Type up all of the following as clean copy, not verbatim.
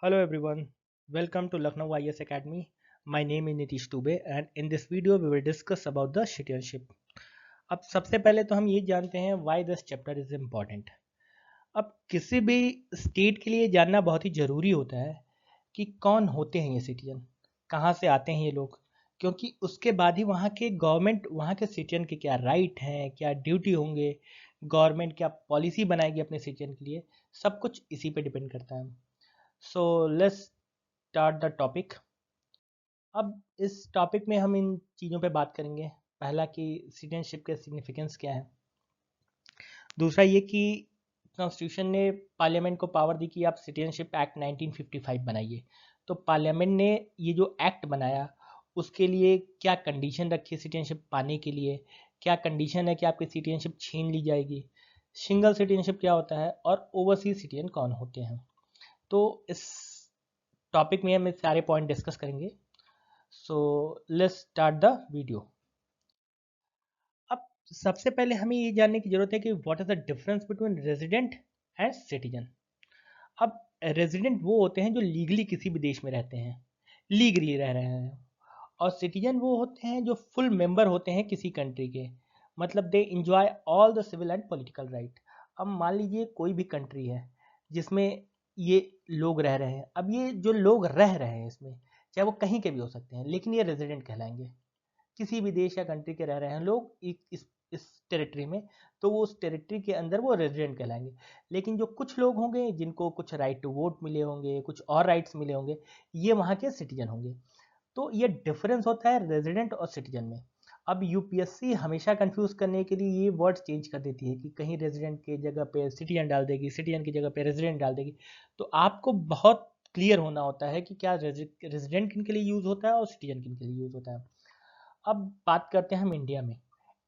Hello everyone, welcome to Lucknow IS Academy. My name is Nitish Dubey and in this video we will discuss about the citizenship. अब सबसे पहले तो हम ये जानते हैं why this chapter is important. अब किसी भी स्टेट के लिए जानना बहुत ही ज़रूरी होता है कि कौन होते हैं ये सिटीजन, कहाँ से आते हैं ये लोग, क्योंकि उसके बाद ही वहाँ के गवर्नमेंट वहाँ के सिटीजन के क्या राइट हैं, क्या ड्यूटी होंगे, गवर्नमेंट क्या पॉलिसी बनाएगी अपने सिटीजन के लिए, सब कुछ इसी पे डिपेंड करता है. So let's start the topic. अब इस टॉपिक में हम इन चीज़ों पे बात करेंगे. पहला कि सिटीजनशिप का सिग्निफिकेंस क्या है. दूसरा ये कि कॉन्स्टिट्यूशन ने पार्लियामेंट को पावर दी कि आप सिटीजनशिप एक्ट 1955 बनाइए. तो पार्लियामेंट ने ये जो एक्ट बनाया उसके लिए क्या कंडीशन रखी सिटीजनशिप पाने के लिए, क्या कंडीशन है कि आपकी सिटीजनशिप छीन ली जाएगी, सिंगल सिटीजनशिप क्या होता है और ओवरसीज सिटीजन कौन होते हैं. तो इस टॉपिक में हम इस सारे पॉइंट डिस्कस करेंगे. So let's start the video. अब सबसे पहले हमें ये जानने की जरूरत है कि what is the difference between resident and citizen. अब रेजिडेंट वो होते हैं जो लीगली किसी भी देश में रहते हैं, लीगली रह रहे हैं, और सिटीजन वो होते हैं जो फुल मेंबर होते हैं किसी कंट्री के, मतलब they enjoy all the civil and political right. अब मान लीजिए कोई भी कंट्री है जिसमें ये लोग रह रहे हैं. अब ये जो लोग रह रहे हैं इसमें चाहे वो कहीं के भी हो सकते हैं, लेकिन ये रेजिडेंट कहलाएंगे. किसी भी देश या कंट्री के रह रहे हैं लोग इस टेरिटरी में, तो वो उस टेरिटरी के अंदर वो रेजिडेंट कहलाएंगे. लेकिन जो कुछ लोग होंगे जिनको कुछ राइट टू वोट मिले होंगे, कुछ और राइट्स मिले होंगे, ये वहाँ के सिटीजन होंगे. तो ये डिफरेंस होता है रेजिडेंट और सिटीजन में. अब यूपीएससी हमेशा कंफ्यूज करने के लिए ये वर्ड चेंज कर देती है कि कहीं रेजिडेंट की जगह पे सिटीजन डाल देगी, सिटीजन की जगह पे रेजिडेंट डाल देगी. तो आपको बहुत क्लियर होना होता है कि क्या रेजिडेंट किन के लिए यूज़ होता है और सिटीजन किन के लिए यूज़ होता है. अब बात करते हैं हम इंडिया में.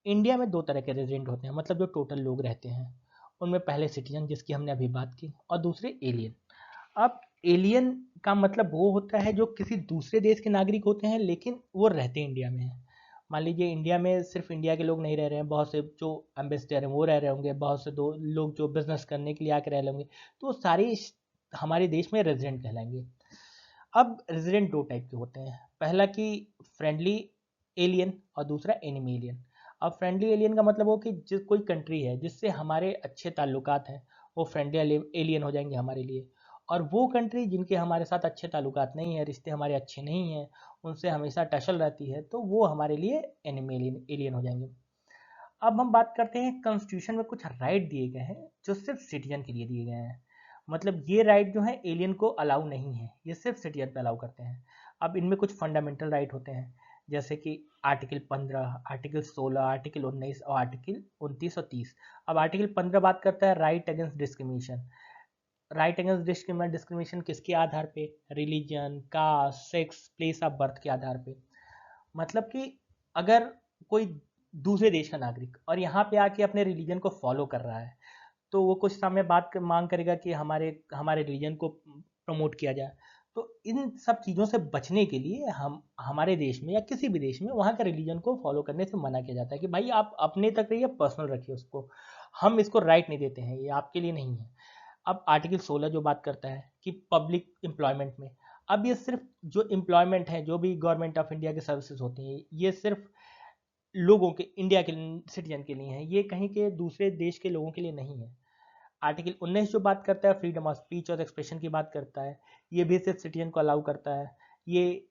इंडिया में दो तरह के रेजिडेंट होते हैं, मतलब जो टोटल लोग रहते हैं उनमें पहले सिटीजन जिसकी हमने अभी बात की, और दूसरे एलियन. अब एलियन का मतलब वो होता है जो किसी दूसरे देश के नागरिक होते हैं लेकिन वो रहते इंडिया में हैं. मान लीजिए इंडिया में सिर्फ इंडिया के लोग नहीं रह रहे हैं, बहुत से जो एम्बेसडर हैं वो रह रहे होंगे, बहुत से दो लोग जो बिजनेस करने के लिए आके रह रहे होंगे, तो वो सारे हमारे देश में रेजिडेंट कहलाएंगे. अब रेजिडेंट दो टाइप के होते हैं. पहला कि फ्रेंडली एलियन और दूसरा एनिमी एलियन. अब फ्रेंडली एलियन का मतलब हो कि जिस कोई कंट्री है जिससे हमारे अच्छे ताल्लुकात हैं, वो फ्रेंडली एलियन हो जाएंगे हमारे लिए. और वो कंट्री जिनके हमारे साथ अच्छे ताल्लुकात नहीं है, रिश्ते हमारे अच्छे नहीं हैं, उनसे हमेशा टसल रहती है, तो वो हमारे लिए एनिमी एलियन हो जाएंगे. अब हम बात करते हैं कॉन्स्टिट्यूशन में कुछ राइट दिए गए हैं जो सिर्फ सिटीजन के लिए दिए गए हैं. मतलब ये राइट जो है एलियन को अलाउ नहीं है, ये सिर्फ सिटीजन पे अलाउ करते हैं. अब इनमें कुछ फंडामेंटल राइट होते हैं, जैसे कि आर्टिकल 15, आर्टिकल 16, आर्टिकल 19 और आर्टिकल 29 और 30. अब आर्टिकल 15 बात करता है right against discrimination. Right against discrimination किसके आधार पे? Religion, caste, sex, place of birth के आधार पे. मतलब कि अगर कोई दूसरे देश का नागरिक और यहाँ पे आके अपने रिलीजन को फॉलो कर रहा है, तो वो कुछ समय बाद मांग करेगा कि हमारे हमारे रिलीजन को प्रमोट किया जाए. तो इन सब चीज़ों से बचने के लिए हम हमारे देश में या किसी भी देश में वहाँ के रिलीजन को फॉलो करने से मना किया जाता है कि भाई आप अपने तक रहिए, पर्सनल रखिए उसको, हम इसको राइट नहीं देते हैं, ये आपके लिए नहीं है. अब आर्टिकल 16 जो बात करता है कि पब्लिक एम्प्लॉयमेंट में. अब ये सिर्फ जो एम्प्लॉयमेंट है, जो भी गवर्नमेंट ऑफ इंडिया के सर्विसेज होती हैं, ये सिर्फ लोगों के, इंडिया के सिटीजन के लिए हैं, ये कहीं के दूसरे देश के लोगों के लिए नहीं है. आर्टिकल 19 जो बात करता है फ्रीडम ऑफ स्पीच और एक्सप्रेशन की बात करता है, ये भी सिर्फ सिटीजन को अलाउ करता है, ये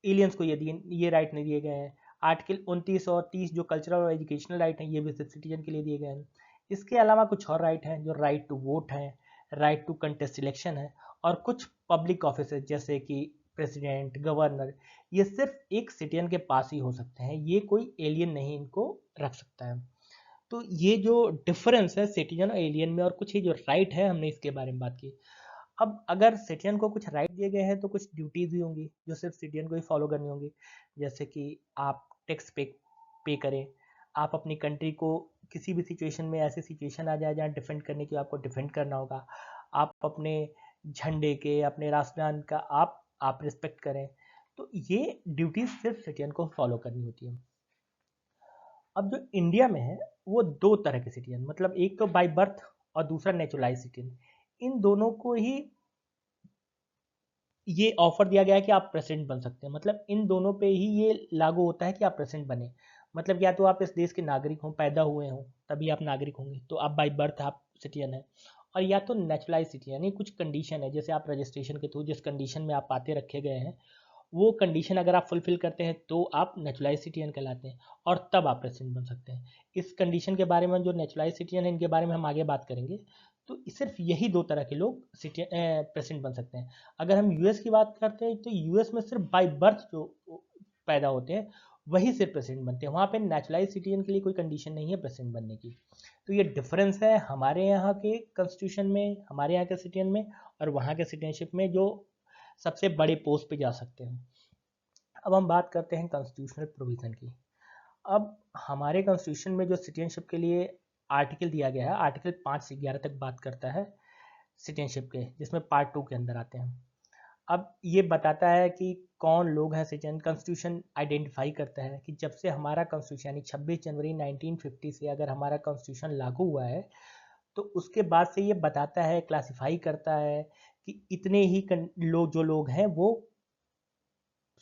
एलियंस को ये राइट नहीं दिए गए हैं. आर्टिकल 29 और 30 जो कल्चरल और एजुकेशनल राइट हैं, ये भी सिर्फ सिटीजन के लिए दिए गए हैं. इसके अलावा कुछ और राइट हैं जो राइट टू वोट है, राइट टू कंटेस्ट इलेक्शन है, और कुछ पब्लिक ऑफिस जैसे कि प्रेसिडेंट, गवर्नर, ये सिर्फ एक सिटीजन के पास ही हो सकते हैं, ये कोई एलियन नहीं इनको रख सकता है. तो ये जो डिफरेंस है सिटीजन और एलियन में, और कुछ ही जो राइट है, हमने इसके बारे में बात की. अब अगर सिटीजन को कुछ राइट दिए गए हैं तो कुछ ड्यूटीज भी होंगी जो सिर्फ सिटीजन को ही फॉलो करनी होंगी. जैसे कि आप टैक्स पे करें, आप अपनी कंट्री को किसी भी सिचुएशन में, ऐसी सिचुएशन आ जाए जहाँ डिफेंड करने की आपको डिफेंड करना होगा, आप अपने झंडे के, अपने राष्ट्रगान का आप रिस्पेक्ट करें. तो ये ड्यूटीज सिर्फ सिटीजन को फॉलो करनी होती है. अब जो इंडिया में है वो दो तरह के सिटीजन, मतलब एक तो बाय बर्थ और दूसरा नेचुरलाइज सिटीजन. इन दोनों को ही ये ऑफर दिया गया है कि आप प्रेसिडेंट बन सकते हैं, मतलब इन दोनों पे ही ये लागू होता है कि आप प्रेसिडेंट बने। मतलब या तो आप इस देश के नागरिक हों, पैदा हुए हों, तभी आप नागरिक होंगे, तो आप बाई बर्थ आप सिटीजन हैं। और या तो नेचुरलाइज सिटीजन, यानी कुछ कंडीशन है, जैसे आप रजिस्ट्रेशन के थ्रू जिस कंडीशन में आप पाते रखे गए हैं, वो कंडीशन अगर आप फुलफिल करते हैं तो आप नेचुरलाइज सिटीजन कहलाते हैं, और तब आप प्रेसिडेंट बन सकते हैं। इस कंडीशन के बारे में, जो नेचुरलाइज सिटीजन है, इनके बारे में हम आगे बात करेंगे। तो सिर्फ यही दो तरह के लोग प्रेसिडेंट बन सकते हैं। अगर हम यूएस की बात करते हैं तो यूएस में सिर्फ बाई बर्थ जो पैदा होते हैं वही सिर्फ प्रेसिडेंट बनते हैं, वहाँ पे नेचुरलाइज सिटीजन के लिए कोई कंडीशन नहीं है प्रेसिडेंट बनने की। तो ये डिफरेंस है हमारे यहाँ के कॉन्स्टिट्यूशन में, हमारे यहाँ के सिटीजन में, और वहाँ के सिटीजनशिप में, जो सबसे बड़े पोस्ट पे जा सकते हैं। अब हम बात करते हैं कॉन्स्टिट्यूशनल प्रोविज़न की। अब हमारे कॉन्स्टिट्यूशन में जो सिटीजनशिप के लिए आर्टिकल दिया गया है, आर्टिकल 5 से 11 तक बात करता है सिटीजनशिप के, जिसमें पार्ट 2 के अंदर आते हैं। अब ये बताता है कि कौन लोग हैं सिटीजन। कॉन्स्टिट्यूशन आइडेंटिफाई करता है कि जब से हमारा कॉन्स्टिट्यूशन यानी 26 जनवरी 1950 से अगर हमारा कॉन्स्टिट्यूशन लागू हुआ है, तो उसके बाद से ये बताता है, क्लासिफाई करता है कि इतने ही लोग हैं वो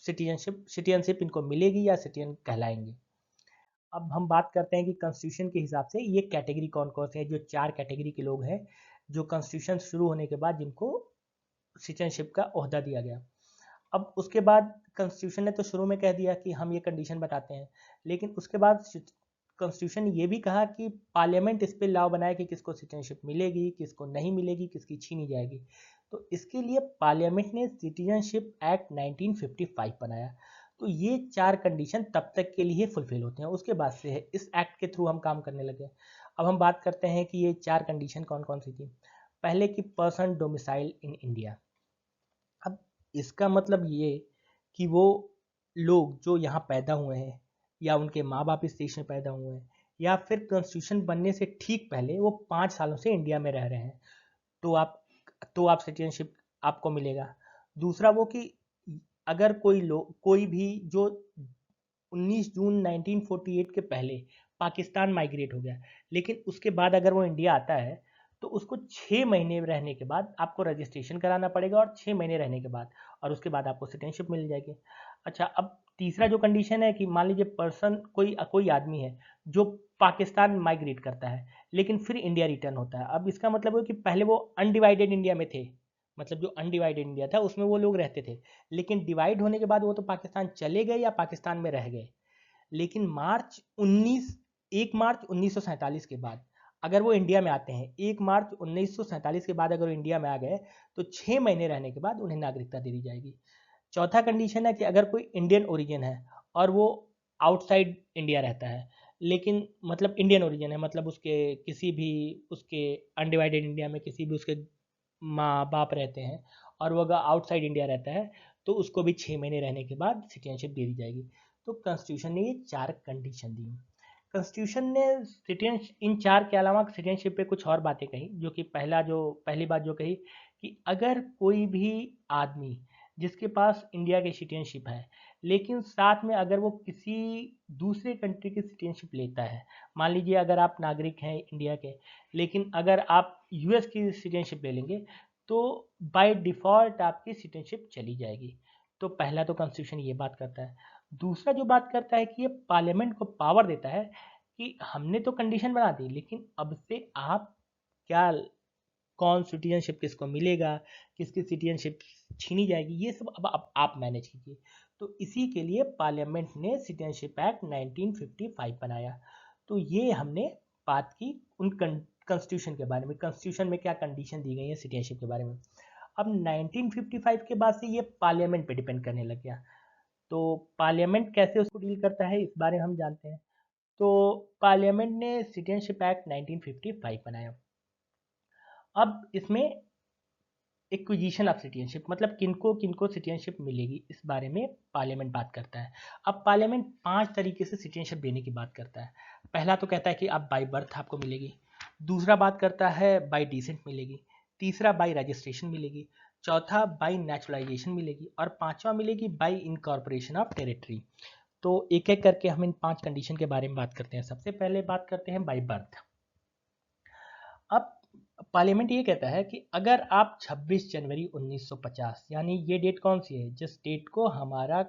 सिटीजनशिप इनको मिलेगी या सिटीजन कहलाएंगे। अब हम बात करते हैं कि कॉन्स्टिट्यूशन के हिसाब से ये कैटेगरी कौन कौन से हैं, जो 4 कैटेगरी के लोग हैं जो कॉन्स्टिट्यूशन शुरू होने के बाद जिनको सिटीजनशिप का ओहदा दिया गया। अब उसके बाद कॉन्स्टिट्यूशन ने तो शुरू में कह दिया कि हम ये कंडीशन बताते हैं, लेकिन उसके बाद कॉन्स्टिट्यूशन ने ये भी कहा कि पार्लियामेंट इस पे लॉ बनाए कि किसको सिटीजनशिप मिलेगी, किसको नहीं मिलेगी, किसकी छीनी जाएगी। तो इसके लिए पार्लियामेंट ने सिटीजनशिप एक्ट 1955 बनाया। तो ये 4 कंडीशन तब तक के लिए फुलफिल होते हैं, उसके बाद से है इस एक्ट के थ्रू हम काम करने लगे। अब हम बात करते हैं कि ये 4 कंडीशन कौन कौन सी थी। पहले की पर्सन डोमिसाइल इन इंडिया। अब इसका मतलब ये कि वो लोग जो यहाँ पैदा हुए हैं, या उनके माँ बाप इस देश में पैदा हुए हैं, या फिर कॉन्स्टिट्यूशन बनने से ठीक पहले वो 5 सालों से इंडिया में रह रहे हैं, तो आप सिटीजनशिप आपको मिलेगा। दूसरा वो कि अगर कोई भी जो 19 जून 1948 के पहले पाकिस्तान माइग्रेट हो गया, लेकिन उसके बाद अगर वो इंडिया आता है, तो उसको 6 महीने रहने के बाद आपको रजिस्ट्रेशन कराना पड़ेगा, और 6 महीने रहने के बाद, और उसके बाद आपको सिटीजनशिप मिल जाएगी। अच्छा, अब तीसरा जो कंडीशन है कि मान लीजिए पर्सन कोई कोई आदमी है जो पाकिस्तान माइग्रेट करता है लेकिन फिर इंडिया रिटर्न होता है। अब इसका मतलब है कि पहले वो अनडिवाइडेड इंडिया में थे, मतलब जो अनडिवाइडेड इंडिया था उसमें वो लोग रहते थे, लेकिन डिवाइड होने के बाद वो तो पाकिस्तान चले गए या पाकिस्तान में रह गए। लेकिन 1 मार्च 1947 के बाद अगर वो इंडिया में आते हैं, 1 मार्च 1947 के बाद अगर वो इंडिया में आ गए, तो 6 महीने रहने के बाद उन्हें नागरिकता दे दी जाएगी। चौथा कंडीशन है कि अगर कोई इंडियन ओरिजिन है और वो आउटसाइड इंडिया रहता है, लेकिन मतलब इंडियन ओरिजिन है, मतलब उसके किसी भी उसके अनडिवाइडेड इंडिया में किसी भी उसके माँ बाप रहते हैं, और वो अगर आउटसाइड इंडिया रहता है, तो उसको भी 6 महीने रहने के बाद सिटीजनशिप दे दी जाएगी। तो कॉन्स्टिट्यूशन ने ये 4 कंडीशन दी। कॉन्स्टिट्यूशन ने सिटीजन इन 4 के अलावा सिटीजनशिप पे कुछ और बातें कही, जो कि पहली बात जो कही कि अगर कोई भी आदमी जिसके पास इंडिया की सिटीजनशिप है, लेकिन साथ में अगर वो किसी दूसरे कंट्री की सिटीजनशिप लेता है, मान लीजिए अगर आप नागरिक हैं इंडिया के, लेकिन अगर आप यूएस की सिटीजनशिप ले लेंगे, तो बाय डिफ़ॉल्ट आपकी सिटीजनशिप चली जाएगी। तो पहला तो कॉन्स्टिट्यूशन ये बात करता है। दूसरा जो बात करता है कि ये पार्लियामेंट को पावर देता है कि हमने तो कंडीशन बना दी, लेकिन अब से आप क्या, कौन सिटीजनशिप किसको मिलेगा, किसकी सिटीजनशिप छीनी जाएगी, ये सब अब आप मैनेज कीजिए। तो इसी के लिए पार्लियामेंट ने सिटीजनशिप एक्ट 1955 बनाया। तो ये हमने बात की उन कॉन्स्टिट्यूशन के बारे में, कॉन्स्टिट्यूशन में क्या कंडीशन दी गई है सिटीजनशिप के बारे में। अब 1955 के बाद से ये पार्लियामेंट पे डिपेंड करने लग गया। तो पार्लियामेंट कैसे उसको डील करता है इस बारे में हम जानते हैं। तो पार्लियामेंट ने सिटीजनशिप एक्ट 1955 बनाया। अब इसमें एक्विजिशन ऑफ सिटीजनशिप, मतलब किनको किनको सिटीजनशिप मिलेगी, इस बारे में पार्लियामेंट बात करता है। अब पार्लियामेंट 5 तरीके से सिटीजनशिप देने की बात करता है। पहला तो कहता है कि आप बाई बर्थ आपको मिलेगी। दूसरा बात करता है बाई डिसेंट मिलेगी। तीसरा बाई रजिस्ट्रेशन मिलेगी। चौथा बाई नेचुरलाइजेशन मिलेगी। और पांचवा मिलेगी बाई इनकॉर्पोरेशन ऑफ टेरिटरी। तो एक एक करके हम इन 5 कंडीशन के बारे में बात करते हैं। सबसे पहले बात करते हैं बाई बर्थ। अब पार्लियामेंट ये कहता है कि अगर आप 26 जनवरी 1950, यानी ये डेट कौन सी है, जिस डेट को हमारा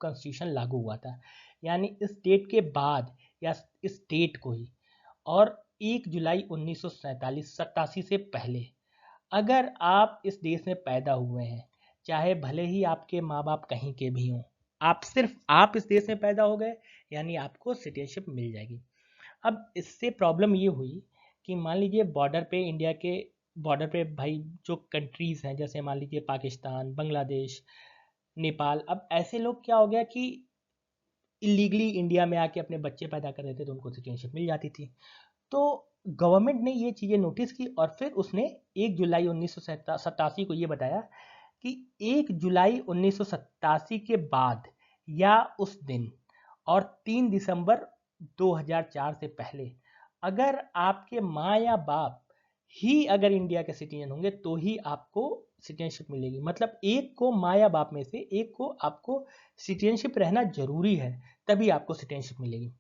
कॉन्स्टिट्यूशन लागू हुआ था, यानी इस डेट के बाद या इस डेट को ही, और 1 जुलाई 1987 से पहले अगर आप इस देश में पैदा हुए हैं, चाहे भले ही आपके माँ बाप कहीं के भी हों, आप इस देश में पैदा हो गए, यानी आपको सिटीजनशिप मिल जाएगी। अब इससे प्रॉब्लम ये हुई कि मान लीजिए बॉर्डर पे, इंडिया के बॉर्डर पे भाई जो कंट्रीज़ हैं, जैसे मान लीजिए पाकिस्तान, बांग्लादेश, नेपाल, अब ऐसे लोग क्या हो गया कि इलीगली इंडिया में आके अपने बच्चे पैदा कर रहे थे, तो उनको सिटीजनशिप मिल जाती थी। तो गवर्नमेंट ने ये चीज़ें नोटिस की और फिर उसने 1 जुलाई 1987 को ये बताया कि 1 जुलाई 1987 के बाद या उस दिन और 3 दिसंबर 2004 से पहले अगर आपके माँ या बाप ही अगर इंडिया के सिटीजन होंगे तो ही आपको सिटीजनशिप मिलेगी। मतलब एक को, माँ या बाप में से एक को आपको सिटीजनशिप रहना जरूरी है, तभी आपको सिटीजनशिप मिलेगी।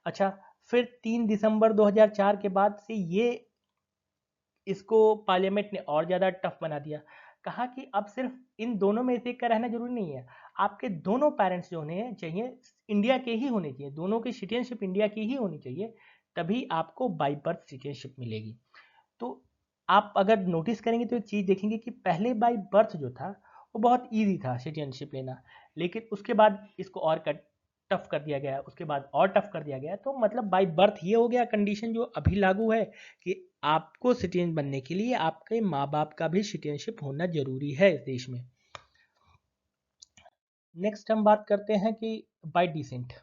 अच्छा, फिर 3 दिसंबर 2004 के बाद से ये इसको पार्लियामेंट ने और ज़्यादा टफ बना दिया। कहा कि अब सिर्फ इन दोनों में से एक का रहना जरूरी नहीं है, आपके दोनों पेरेंट्स जो होने चाहिए इंडिया के ही होने चाहिए, दोनों की सिटीजनशिप इंडिया की ही होनी चाहिए, तभी आपको बाई बर्थ सिटीजनशिप मिलेगी। तो आप अगर नोटिस करेंगे तो एक चीज़ देखेंगे कि पहले बाई बर्थ जो था वो बहुत ईजी था सिटीजनशिप लेना, लेकिन उसके बाद इसको और टफ कर दिया गया, उसके बाद और टफ कर दिया गया। तो मतलब बाई बर्थ ये हो गया कंडीशन जो अभी लागू है कि आपको सिटीजन बनने के लिए आपके माँ बाप का भी सिटीजनशिप होना जरूरी है इस देश में। नेक्स्ट हम बात करते हैं कि बाई डिसेंट।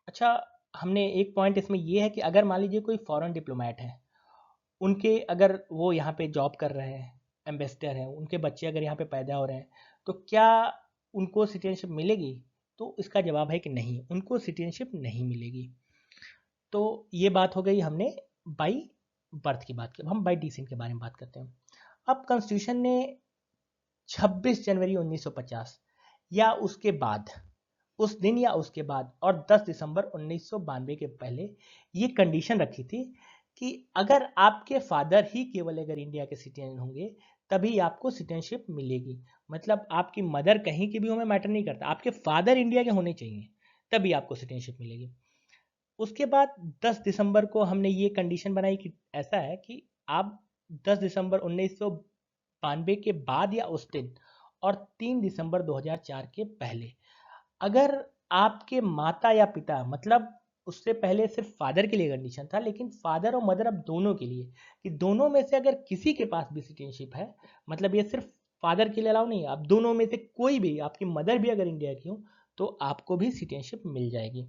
अच्छा, हमने एक पॉइंट इसमें ये है कि अगर मान लीजिए कोई फॉरेन डिप्लोमेट है, उनके अगर वो यहाँ पे जॉब कर रहे हैं, एम्बेसडर हैं, उनके बच्चे अगर यहाँ पे पैदा हो रहे हैं, तो क्या उनको सिटीजनशिप मिलेगी? तो इसका जवाब है कि नहीं, उनको सिटीजनशिप नहीं मिलेगी। तो ये बात हो गई हमने बाई बर्थ की बात की। अब हम बाई डिसेंट के बारे में बात करते हैं। अब कॉन्स्टिट्यूशन ने 26 जनवरी 1950 या उसके बाद, उस दिन या उसके बाद, और 10 दिसंबर 1992 के पहले ये कंडीशन रखी थी कि अगर आपके फादर ही केवल अगर इंडिया के सिटीजन होंगे तभी आपको सिटीजनशिप मिलेगी। मतलब आपकी मदर कहीं की भी हो, में मैटर नहीं करता, आपके फादर इंडिया के होने चाहिए तभी आपको सिटीजनशिप मिलेगी। उसके बाद 10 दिसंबर को हमने ये कंडीशन बनाई कि ऐसा है कि आप 10 दिसंबर 1992 के बाद या उस दिन और 3 दिसंबर 2004 के पहले अगर आपके माता या पिता, मतलब उससे पहले सिर्फ फादर के लिए कंडीशन था, लेकिन फादर और मदर अब दोनों के लिए, कि दोनों में से अगर किसी के पास भी सिटीजनशिप है, मतलब ये सिर्फ फादर के लिए अलाउ नहीं है, अब दोनों में से कोई भी, आपकी मदर भी अगर इंडिया की हो तो आपको भी सिटीजनशिप मिल जाएगी।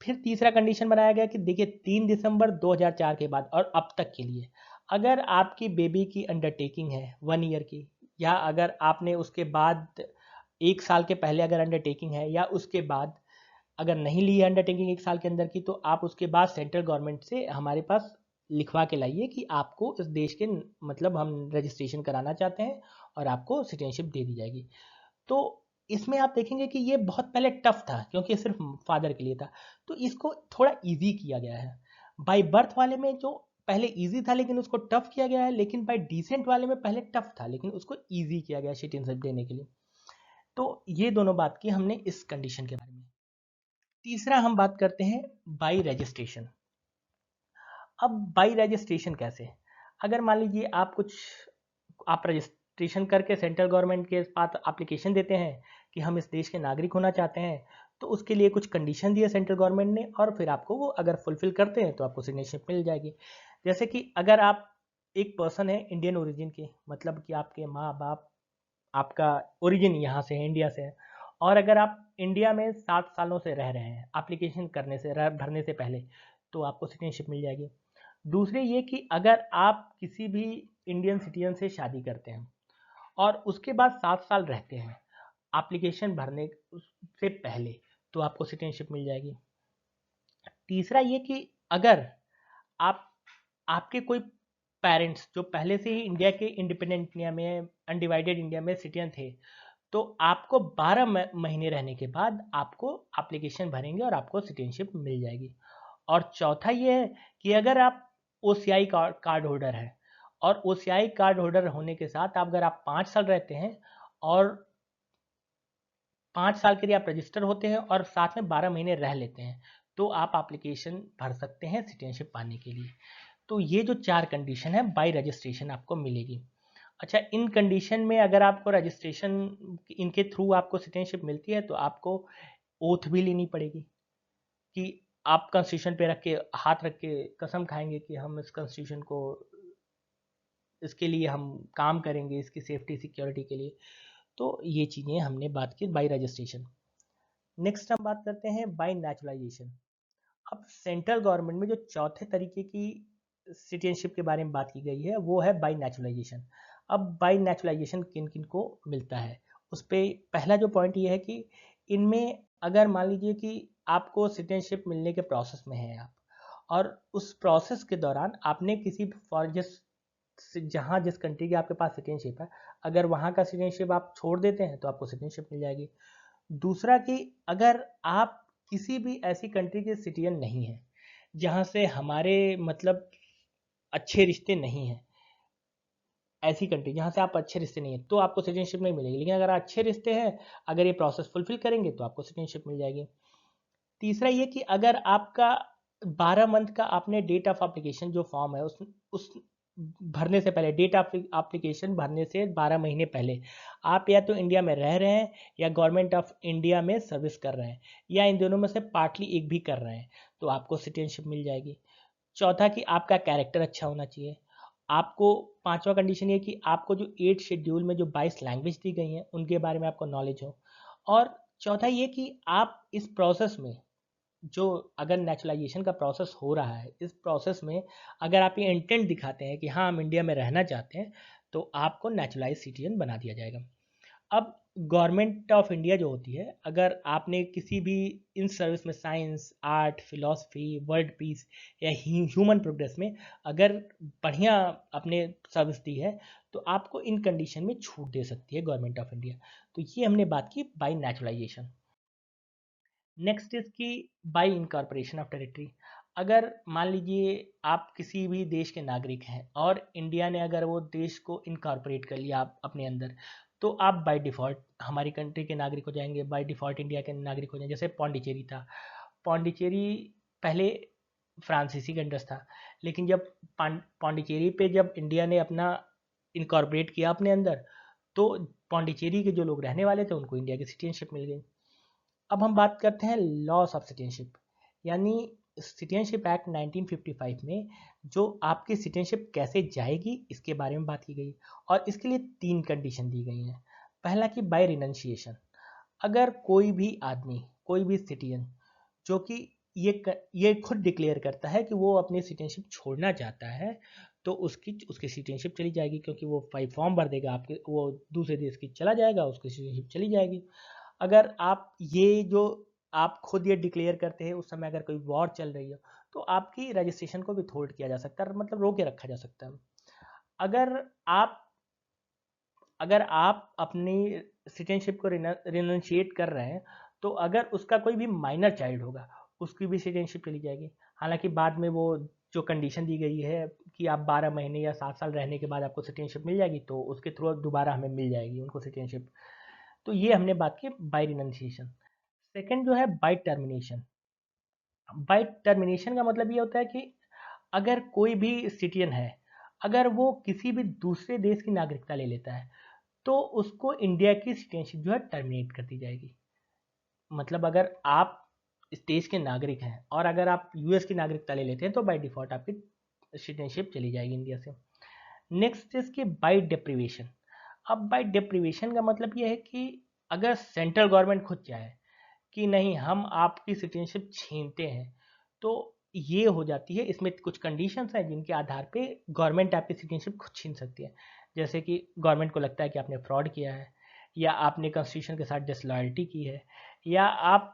फिर तीसरा कंडीशन बनाया गया कि देखिए 3 दिसंबर 2004 के बाद और अब तक के लिए अगर आपकी बेबी की अंडरटेकिंग है 1 ईयर की, या अगर आपने उसके बाद 1 साल के पहले अगर अंडरटेकिंग है, या उसके बाद अगर नहीं ली है अंडरटेकिंग 1 साल के अंदर की, तो आप उसके बाद सेंट्रल गवर्नमेंट से हमारे पास लिखवा के लाइए कि आपको इस देश के, मतलब हम रजिस्ट्रेशन कराना चाहते हैं और आपको सिटीजनशिप दे दी जाएगी। तो इसमें आप देखेंगे कि ये बहुत पहले टफ था क्योंकि सिर्फ फादर के लिए था, तो इसको थोड़ा इजी किया गया है। बाय बर्थ वाले में जो पहले इजी था लेकिन उसको टफ किया गया है, लेकिन बाय डिसेंट वाले में पहले टफ था लेकिन उसको इजी किया गया सिटीजनशिप देने के लिए। तो ये दोनों बात की हमने इस कंडीशन के बारे में। तीसरा हम बात करते हैं बाई रजिस्ट्रेशन। अब बाई रजिस्ट्रेशन कैसे? अगर मान लीजिए आप रजिस्ट्रेशन करके सेंट्रल गवर्नमेंट के पास एप्लीकेशन देते हैं कि हम इस देश के नागरिक होना चाहते हैं, तो उसके लिए कुछ कंडीशन दिए सेंट्रल गवर्नमेंट ने, और फिर आपको वो अगर फुलफिल करते हैं तो आपको सिटीजनशिप मिल जाएगी। जैसे कि अगर आप एक पर्सन है इंडियन ओरिजिन के, मतलब कि आपके माँ बाप, आपका ओरिजिन यहाँ से है, इंडिया से है, और अगर आप इंडिया में 7 सालों से रह रहे हैं एप्लीकेशन करने से, भरने से पहले, तो आपको सिटीजनशिप मिल जाएगी। दूसरे ये कि अगर आप किसी भी इंडियन सिटीजन से शादी करते हैं और उसके बाद 7 साल रहते हैं एप्लीकेशन भरने से पहले, तो आपको सिटीजनशिप मिल जाएगी। तीसरा ये कि अगर आप आपके कोई पेरेंट्स जो पहले से ही इंडिया के इंडिपेंडेंट इंडिया में, अनडिवाइडेड इंडिया में सिटीजन थे, तो आपको 12 महीने रहने के बाद आपको एप्लीकेशन भरेंगे और आपको सिटीजनशिप मिल जाएगी। और चौथा ये है कि अगर आप OCI कार्ड होल्डर है, और OCI कार्ड होल्डर होने के साथ अगर आप 5 साल रहते हैं और 5 साल के लिए आप रजिस्टर होते हैं और साथ में 12 महीने रह लेते हैं, तो आप एप्लीकेशन भर सकते हैं सिटीजनशिप पाने के लिए। तो ये जो 4 कंडीशन है बाय रजिस्ट्रेशन आपको मिलेगी। अच्छा, इन कंडीशन में अगर आपको रजिस्ट्रेशन इनके थ्रू आपको सिटीजनशिप मिलती है तो आपको ओथ भी लेनी पड़ेगी कि आप कॉन्स्टिट्यूशन पे रख के हाथ रख के कसम खाएंगे कि हम इस कॉन्स्टिट्यूशन को, इसके लिए हम काम करेंगे, इसकी सेफ्टी सिक्योरिटी के लिए। तो ये चीज़ें हमने बात की बाय रजिस्ट्रेशन। नेक्स्ट हम बात करते हैं बाय नेचुरलाइजेशन। अब सेंट्रल गवर्नमेंट में जो चौथे तरीके की सिटीजनशिप के बारे में बात की गई है वो है बाय नेचुरलाइजेशन। अब बाय नेचुरलाइजेशन किन किन को मिलता है, उस पर पहला जो पॉइंट ये है कि इनमें अगर मान लीजिए कि आपको सिटीजनशिप मिलने के प्रोसेस में है आप, और उस प्रोसेस के दौरान आपने किसी फॉर जहाँ जिस कंट्री की आपके पास सिटीजनशिप है, अगर वहाँ का सिटीजनशिप आप छोड़ देते हैं तो आपको सिटीजनशिप मिल जाएगी। दूसरा कि अगर आप किसी भी ऐसी कंट्री के सिटीजन नहीं हैं जहाँ से हमारे मतलब अच्छे रिश्ते नहीं हैं, ऐसी कंट्री जहाँ से आप अच्छे रिश्ते नहीं हैं तो आपको सिटीजनशिप नहीं मिलेगी। लेकिन अगर अच्छे रिश्ते हैं, अगर ये प्रोसेस फुलफिल करेंगे तो आपको सिटीजनशिप मिल जाएगी। तीसरा ये कि अगर आपका 12 मंथ का आपने डेट ऑफ एप्लीकेशन जो फॉर्म है उस भरने से पहले, डेट ऑफ एप्लीकेशन भरने से 12 महीने पहले आप या तो इंडिया में रह रहे हैं या गवर्नमेंट ऑफ इंडिया में सर्विस कर रहे हैं या इन दोनों में से पार्टली एक भी कर रहे हैं, तो आपको सिटीजनशिप मिल जाएगी। चौथा कि आपका कैरेक्टर अच्छा होना चाहिए आपको। पांचवा कंडीशन ये कि आपको जो 8 शेड्यूल में जो 22 लैंग्वेज दी गई हैं उनके बारे में आपको नॉलेज हो। और चौथा ये कि आप इस प्रोसेस में जो अगर नेचुरलाइजेशन का प्रोसेस हो रहा है, इस प्रोसेस में अगर आप ये इंटेंट दिखाते हैं कि हाँ हम इंडिया में रहना चाहते हैं, तो आपको नेचुरलाइज सिटीजन बना दिया जाएगा। अब गवर्नमेंट ऑफ इंडिया जो होती है, अगर आपने किसी भी इन सर्विस में science, art, philosophy, world peace या ह्यूमन प्रोग्रेस में अगर बढ़िया अपने सर्विस दी है, तो आपको इन कंडीशन में छूट दे सकती है गवर्नमेंट ऑफ इंडिया। तो ये हमने बात की बाय नेचुरलाइजेशन। नेक्स्ट इज की बाय इनकॉर्पोरेशन ऑफ टेरिटरी। अगर मान लीजिए आप किसी भी देश के नागरिक हैं और इंडिया ने अगर वो देश को इनकॉर्पोरेट कर लिया आप अपने अंदर, तो आप बाय डिफ़ॉल्ट हमारी कंट्री के नागरिक हो जाएंगे, बाय डिफ़ॉल्ट इंडिया के नागरिक हो जाएंगे। जैसे पौंडीचेरी था, पौंडीचेरी पहले फ्रांसीसी के अंडर था, लेकिन जब पौंडीचेरी पे जब इंडिया ने अपना इनकॉर्पोरेट किया अपने अंदर, तो पौंडीचेरी के जो लोग रहने वाले थे उनको इंडिया की सिटीजनशिप मिल गई। अब हम बात करते हैं लॉस ऑफ सिटीजनशिप, यानी सिटीजनशिप एक्ट 1955 में जो आपकी सिटीजनशिप कैसे जाएगी इसके बारे में बात की गई, और इसके लिए 3 कंडीशन दी गई हैं। पहला कि बाय रिनंशिएशन, अगर कोई भी आदमी, कोई भी सिटीजन जो कि ये खुद डिक्लेयर करता है कि वो अपनी सिटीजनशिप छोड़ना चाहता है, तो उसकी सिटीजनशिप चली जाएगी, क्योंकि वो फॉर्म भर देगा आपके, वो दूसरे देश की चला जाएगा, उसकी सिटीजनशिप चली जाएगी। अगर आप ये जो आप खुद ये डिक्लेयर करते हैं उस समय अगर कोई वॉर चल रही हो, तो आपकी रजिस्ट्रेशन को भी थोल्ड किया जा सकता है, मतलब रोके रखा जा सकता है। अगर आप अगर आप अपनी सिटीजनशिप को रिनंशिएट कर रहे हैं, तो अगर उसका कोई भी माइनर चाइल्ड होगा उसकी भी सिटीजनशिप चली जाएगी। हालांकि बाद में वो जो कंडीशन दी गई है कि आप 12 महीने या 7 साल रहने के बाद आपको सिटीजनशिप मिल जाएगी, तो उसके थ्रू दोबारा हमें मिल जाएगी उनको सिटीजनशिप। तो ये हमने बात की बाय रिनंशिएशन। सेकंड जो है बाय टर्मिनेशन। बाय टर्मिनेशन का मतलब ये होता है कि अगर कोई भी सिटीजन है, अगर वो किसी भी दूसरे देश की नागरिकता ले लेता है, तो उसको इंडिया की सिटीजनशिप जो है टर्मिनेट कर दी जाएगी। मतलब अगर आप इस देश के नागरिक हैं और अगर आप यूएस की नागरिकता ले लेते हैं, तो बाय डिफॉल्ट आपकी सिटीजनशिप चली जाएगी इंडिया से। नेक्स्ट इज की बाय डिप्रीवेशन। अब बाय डिप्रीवेशन का मतलब ये है कि अगर सेंट्रल गवर्नमेंट खुद चाहे कि नहीं हम आपकी सिटीजनशिप छीनते हैं, तो ये हो जाती है। इसमें कुछ कंडीशंस हैं जिनके आधार पे गवर्नमेंट आपकी सिटीजनशिप खुद छीन सकती है। जैसे कि गवर्नमेंट को लगता है कि आपने फ्रॉड किया है, या आपने कॉन्स्टिट्यूशन के साथ डिसलॉयल्टी की है, या आप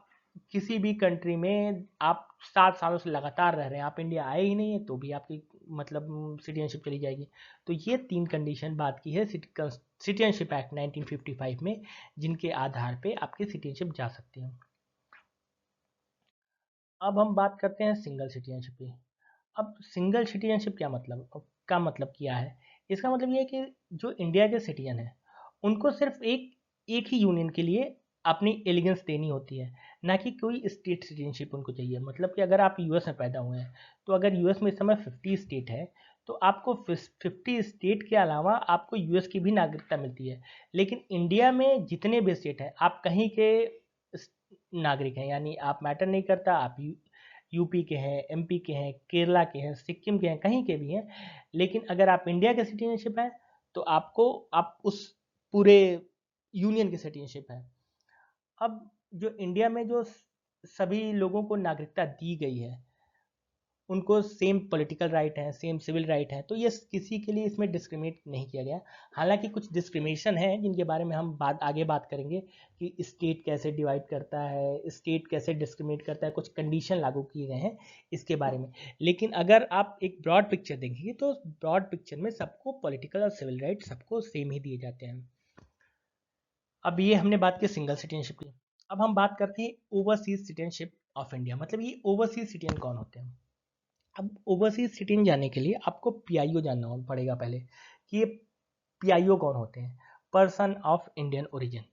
किसी भी कंट्री में आप 7 सालों से लगातार रह रहे हैं, आप इंडिया आए ही नहीं है, तो भी आपकी मतलब सिटीजनशिप चली जाएगी। तो ये 3 कंडीशन बात की है सिटीजनशिप एक्ट 1955 में, जिनके आधार पे आपकी सिटीजनशिप जा सकती है। अब हम बात करते हैं सिंगल सिटीजनशिप की। अब सिंगल सिटीजनशिप क्या मतलब किया है? इसका मतलब ये है कि जो इंडिया के सिटीजन हैं उनको सिर्फ एक ही यूनियन के लिए अपनी एलिगेंस देनी होती है, ना कि कोई स्टेट सिटीजनशिप उनको चाहिए। मतलब कि अगर आप यूएस में पैदा हुए हैं तो अगर यूएस में इस समय 50 स्टेट है तो आपको 50 स्टेट के अलावा आपको यूएस की भी नागरिकता मिलती है। लेकिन इंडिया में जितने भी स्टेट हैं आप कहीं के नागरिक हैं, यानी आप मैटर नहीं करता आप यूपी के हैं, एमपी के हैं, केरला के हैं, सिक्किम के हैं, कहीं के भी हैं। लेकिन अगर आप इंडिया के सिटीजनशिप हैं तो आप उस पूरे यूनियन की सिटीजनशिप है। अब जो इंडिया में जो सभी लोगों को नागरिकता दी गई है उनको सेम पॉलिटिकल राइट है, सेम सिविल राइट है, तो ये किसी के लिए इसमें डिस्क्रिमिनेट नहीं किया गया। हालांकि कुछ डिस्क्रिमिनेशन है जिनके बारे में हम आगे बात करेंगे कि स्टेट कैसे डिवाइड करता है, स्टेट कैसे डिस्क्रिमिनेट करता है, कुछ कंडीशन लागू किए गए हैं इसके बारे में। लेकिन अगर आप एक ब्रॉड पिक्चर देखेंगे तो ब्रॉड पिक्चर में सबको पॉलिटिकल और सिविल राइट सबको सेम ही दिए जाते हैं। अब ये हमने बात की सिंगल सिटीजनशिप की। अब हम बात करते हैं ओवरसीज सिटीजनशिप ऑफ इंडिया। मतलब ये ओवरसीज सिटीजन कौन होते हैं? अब ओवरसीज सिटीजन जानने के लिए आपको पीआईओ जानना पड़ेगा पहले कि ये पीआईओ कौन होते हैं, पर्सन ऑफ इंडियन ओरिजिन।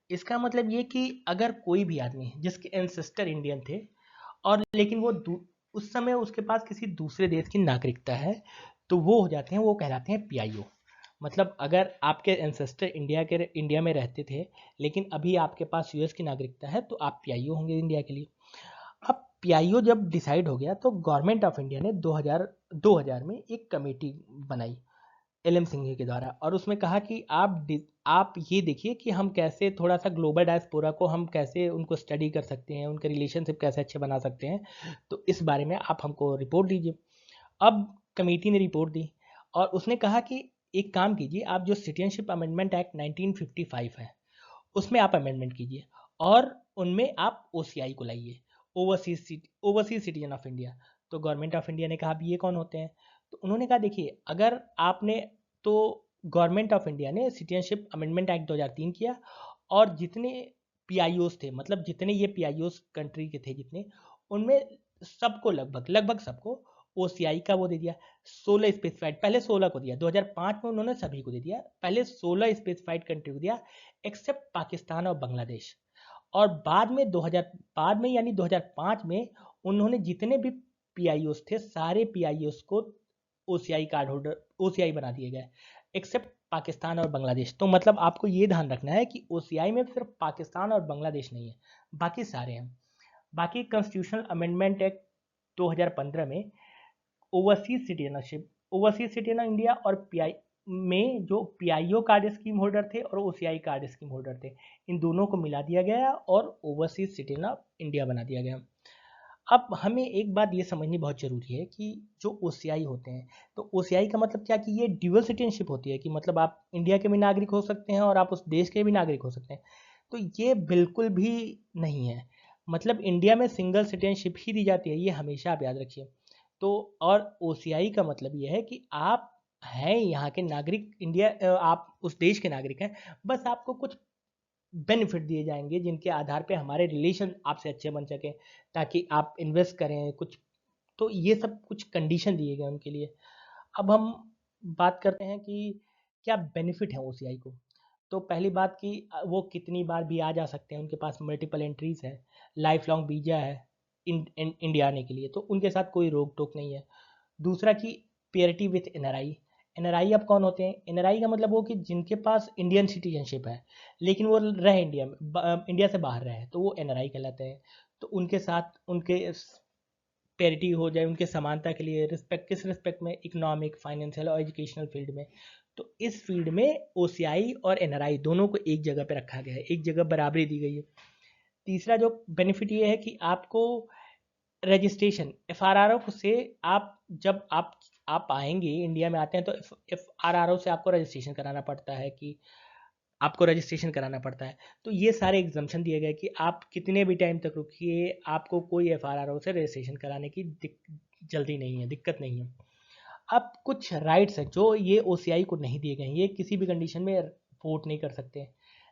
इसका मतलब ये कि अगर कोई भी आदमी जिसके एंसेस्टर इंडियन थे और लेकिन वो उस समय उसके पास किसी दूसरे देश की नागरिकता है तो वो हो जाते हैं, वो कहलाते हैं पीआईओ। मतलब अगर आपके एंसेस्टर इंडिया में रहते थे लेकिन अभी आपके पास यूएस की नागरिकता है तो आप पीआईओ होंगे इंडिया के लिए। अब पीआईओ जब डिसाइड हो गया तो गवर्नमेंट ऑफ इंडिया ने 2000 में एक कमेटी बनाई एलएम सिंघे के द्वारा, और उसमें कहा कि आप ये देखिए कि हम कैसे थोड़ा सा ग्लोबल डायस्पोरा को हम कैसे उनको स्टडी कर सकते हैं, उनके रिलेशनशिप कैसे अच्छे बना सकते हैं, तो इस बारे में आप हमको रिपोर्ट दीजिए। अब कमेटी ने रिपोर्ट दी और उसने कहा कि एक काम कीजिए, आप जो सिटीजनशिप अमेंडमेंट एक्ट 1955 है उसमें आप अमेंडमेंट कीजिए और उनमें आप ओसीआई को लाइए, ओवरसीज सिटीजन ऑफ इंडिया। तो गवर्नमेंट ऑफ इंडिया ने कहा भी ये कौन होते हैं? तो उन्होंने कहा देखिए अगर आपने तो गवर्नमेंट ऑफ इंडिया ने सिटीजनशिप अमेंडमेंट एक्ट 2003 किया और जितने पीआईओस थे, मतलब जितने ये पीआईओस कंट्री के थे जितने, उनमें सबको लगभग लगभग सबको ओसीआई का वो दे दिया। 16 स्पेसिफाइड, पहले 16 को दिया, 2005 में उन्होंने सभी को दे दिया, पहले 16 स्पेसिफाइड कंट्री को दिया एक्सेप्ट पाकिस्तान और बांग्लादेश। और बाद में यानी 2005 में उन्होंने जितने भी पीआईओस थे सारे पीआईओस को ओसीआई कार्ड होल्डर, ओसीआई बना दिए गए एक्सेप्ट पाकिस्तान और बांग्लादेश। तो मतलब आपको ये ध्यान रखना है कि ओसीआई में सिर्फ पाकिस्तान और बांग्लादेश नहीं है, बाकी सारे हैं। बाकी कॉन्स्टिट्यूशनल अमेंडमेंट एक्ट 2015 में ओवरसीज सिटीजन इंडिया और पीआई में जो पीआईओ कार्ड स्कीम होल्डर थे और ओसीआई कार्ड स्कीम होल्डर थे, इन दोनों को मिला दिया गया और ओवरसीज सिटीजन ऑफ इंडिया बना दिया गया। अब हमें एक बात ये समझनी बहुत ज़रूरी है कि जो ओसीआई होते हैं, तो ओसीआई का मतलब क्या कि ये ड्यूअल सिटीजनशिप होती है कि मतलब आप इंडिया के भी नागरिक हो सकते हैं और आप उस देश के भी नागरिक हो सकते हैं। तो ये बिल्कुल भी नहीं है। मतलब इंडिया में सिंगल सिटीजनशिप ही दी जाती है, ये हमेशा आप याद रखिए। तो और ओसीआई का मतलब ये है कि आप हैं यहाँ के नागरिक, आप उस देश के नागरिक हैं, बस आपको कुछ बेनिफिट दिए जाएंगे जिनके आधार पे हमारे रिलेशन आपसे अच्छे बन सकें, ताकि आप इन्वेस्ट करें कुछ। तो ये सब कुछ कंडीशन दिए गए उनके लिए। अब हम बात करते हैं कि क्या बेनिफिट है ओसीआई को। तो पहली बात कि वो कितनी बार भी आ जा सकते हैं, उनके पास मल्टीपल एंट्रीज है, लाइफ लॉन्ग वीजा है इंडिया आने के लिए, तो उनके साथ कोई रोक टोक नहीं है। दूसरा कि पेरिटी विथ एनआरआई। एनआरआई अब कौन होते हैं? एनआरआई का मतलब वो कि जिनके पास इंडियन सिटीजनशिप है लेकिन वो रहे इंडिया में, इंडिया से बाहर रहे, तो वो एनआरआई कहलाते हैं। तो उनके साथ उनके पेरिटी हो जाए, उनके समानता के लिए रिस्पेक्ट, किस रिस्पेक्ट में? इकोनॉमिक, फाइनेंशियल और एजुकेशनल फील्ड में। तो इस फील्ड में ओसीआई और एनआरआई दोनों को एक जगह पे रखा गया है, एक जगह बराबरी दी गई है। तीसरा जो बेनिफिट ये है कि आपको रजिस्ट्रेशन एफआरआरओ से, आप जब आप आएंगे इंडिया में आते हैं तो एफआरआरओ से आपको रजिस्ट्रेशन कराना पड़ता है कि आपको रजिस्ट्रेशन कराना पड़ता है। तो ये सारे एग्जाम्पशन दिए गए कि आप कितने भी टाइम तक रुकिए, आपको कोई एफआरआरओ से रजिस्ट्रेशन कराने की जल्दी नहीं है, दिक्कत नहीं है। अब कुछ राइट्स हैं जो ये ओसीआई को नहीं दिए गए हैं। ये किसी भी कंडीशन में वोट नहीं कर सकते,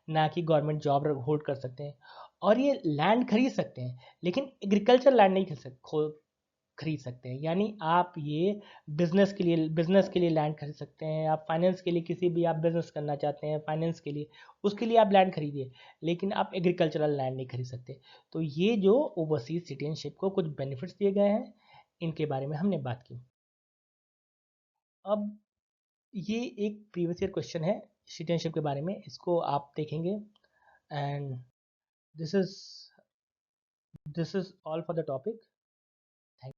ना कि गवर्नमेंट जॉब होल्ड कर सकते हैं, और ये लैंड खरीद सकते हैं लेकिन एग्रीकल्चर लैंड नहीं खरीद सकते हैं। यानी आप ये बिजनेस के लिए लैंड खरीद सकते हैं, आप फाइनेंस के लिए किसी भी आप बिजनेस करना चाहते हैं फाइनेंस के लिए, उसके लिए आप लैंड खरीदिए, लेकिन आप एग्रीकल्चरल लैंड नहीं खरीद सकते। तो ये जो ओवरसीज सिटीजनशिप को कुछ बेनिफिट्स दिए गए हैं, इनके बारे में हमने बात की। अब ये एक प्रीवियस ईयर क्वेश्चन है सिटीजनशिप के बारे में, इसको आप देखेंगे। And this is this is all for the topic.